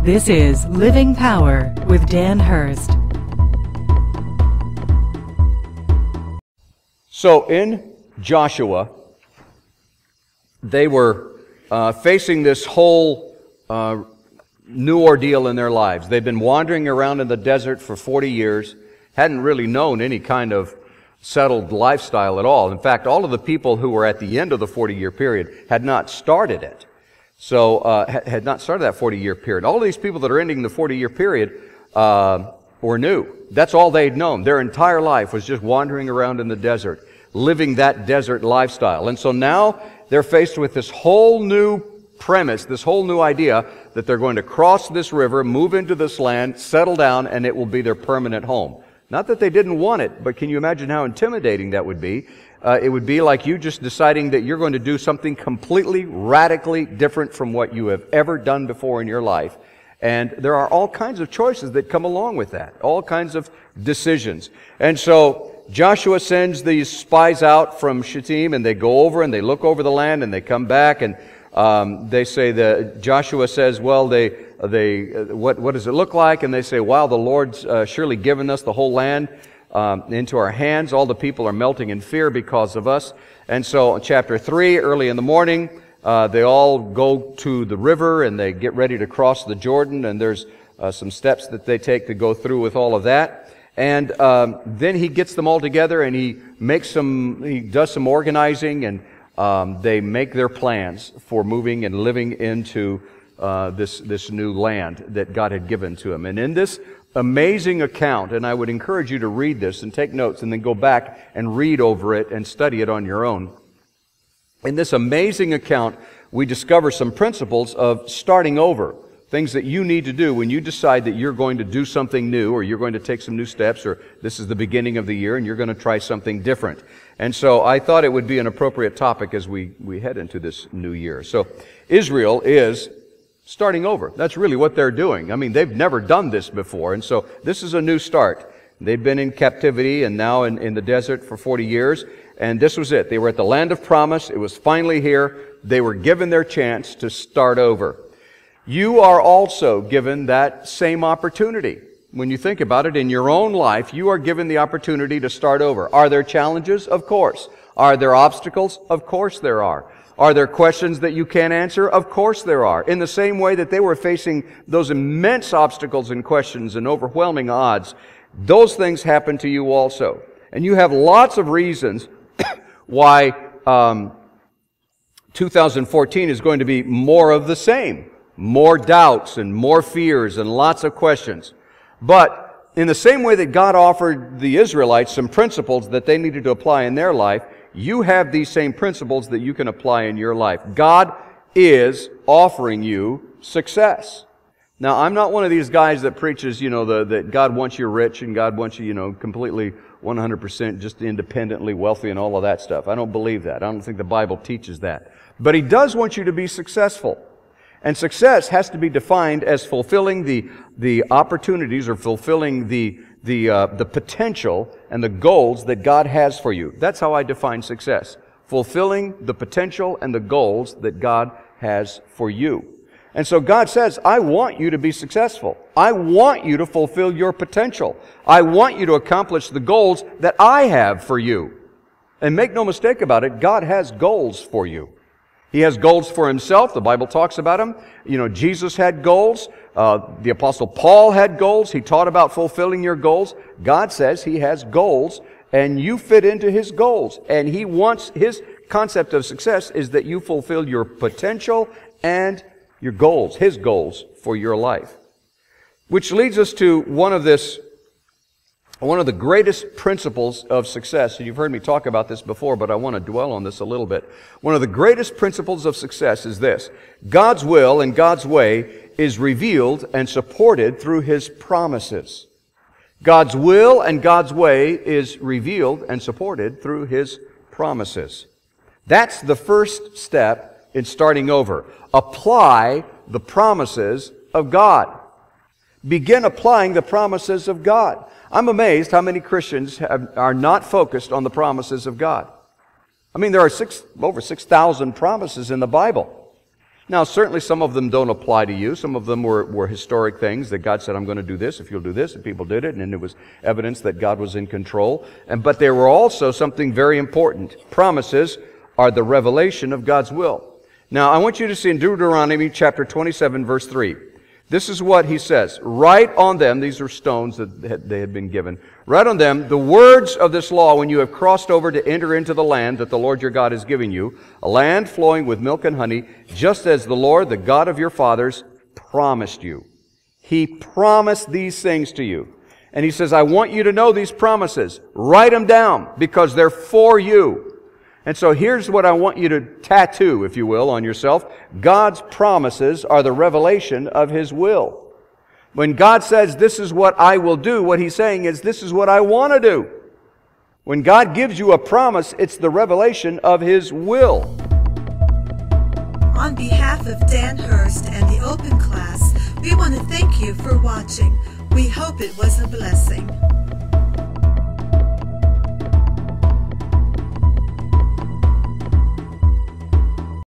This is Living Power with Dan Hurst. So in Joshua, they were facing this whole new ordeal in their lives. They've been wandering around in the desert for 40 years, hadn't really known any kind of settled lifestyle at all. In fact, all of the people who were at the end of the 40-year period had not started it. So, had not started that 40-year period. All of these people that are ending the 40-year period were new. That's all they'd known. Their entire life was just wandering around in the desert, living that desert lifestyle. And so now they're faced with this whole new premise, this whole new idea that they're going to cross this river, move into this land, settle down, and it will be their permanent home. Not that they didn't want it, but can you imagine how intimidating that would be? It would be like you just deciding that you're going to do something completely, radically different from what you have ever done before in your life. And there are all kinds of choices that come along with that, all kinds of decisions. And so Joshua sends these spies out from Shittim, and they go over and they look over the land, and they come back, and they say that Joshua says, well, what does it look like? And they say, wow, the Lord's surely given us the whole land into our hands. All the people are melting in fear because of us. And so in chapter 3, early in the morning, they all go to the river and they get ready to cross the Jordan, and there's some steps that they take to go through with all of that. And then he gets them all together and he does some organizing, and they make their plans for moving and living into this new land that God had given to them. And in this amazing account, and I would encourage you to read this and take notes and then go back and read over it and study it on your own. In this amazing account, we discover some principles of starting over, things that you need to do when you decide that you're going to do something new, or you're going to take some new steps, or this is the beginning of the year and you're going to try something different. And so I thought it would be an appropriate topic as we head into this new year. So Israel is starting over. That's really what they're doing. I mean, they've never done this before, and so this is a new start. They've been in captivity and now in the desert for 40 years, and this was it. They were at the land of promise. It was finally here. They were given their chance to start over. You are also given that same opportunity. When you think about it, in your own life, you are given the opportunity to start over. Are there challenges? Of course. Are there obstacles? Of course there are. Are there questions that you can't answer? Of course there are. In the same way that they were facing those immense obstacles and questions and overwhelming odds, those things happen to you also. And you have lots of reasons why 2014 is going to be more of the same. More doubts and more fears and lots of questions. But in the same way that God offered the Israelites some principles that they needed to apply in their life, you have these same principles that you can apply in your life. God is offering you success. Now, I'm not one of these guys that preaches, that God wants you rich and God wants you, completely 100% just independently wealthy and all of that stuff. I don't believe that. I don't think the Bible teaches that. But He does want you to be successful. And success has to be defined as fulfilling the opportunities, or fulfilling the potential and the goals that God has for you. That's how I define success. Fulfilling the potential and the goals that God has for you. And so God says, I want you to be successful. I want you to fulfill your potential. I want you to accomplish the goals that I have for you. And make no mistake about it, God has goals for you. He has goals for Himself. The Bible talks about them. Jesus had goals. The Apostle Paul had goals. He taught about fulfilling your goals. God says He has goals, and you fit into His goals. And He wants, His concept of success is that you fulfill your potential and your goals, His goals for your life. Which leads us to one of the greatest principles of success. And you've heard me talk about this before, but I want to dwell on this a little bit. One of the greatest principles of success is this: God's will and God's way is revealed and supported through His promises. God's will and God's way is revealed and supported through His promises. That's the first step in starting over. Apply the promises of God. Begin applying the promises of God. I'm amazed how many Christians are not focused on the promises of God. I mean, there are over 6,000 promises in the Bible. Now, certainly some of them don't apply to you. Some of them were historic things that God said, I'm going to do this if you'll do this, and people did it, and it was evidence that God was in control. But there were also something very important. Promises are the revelation of God's will. Now, I want you to see in Deuteronomy chapter 27, verse 3. This is what he says. Write on them, these are stones that they had been given. Write on them the words of this law when you have crossed over to enter into the land that the Lord your God is giving you, a land flowing with milk and honey, just as the Lord, the God of your fathers, promised you. He promised these things to you. And he says, I want you to know these promises. Write them down because they're for you. And so here's what I want you to tattoo, if you will, on yourself. God's promises are the revelation of His will. When God says, this is what I will do, what He's saying is, this is what I want to do. When God gives you a promise, it's the revelation of His will. On behalf of Dan Hurst and the Open Class, we want to thank you for watching. We hope it was a blessing.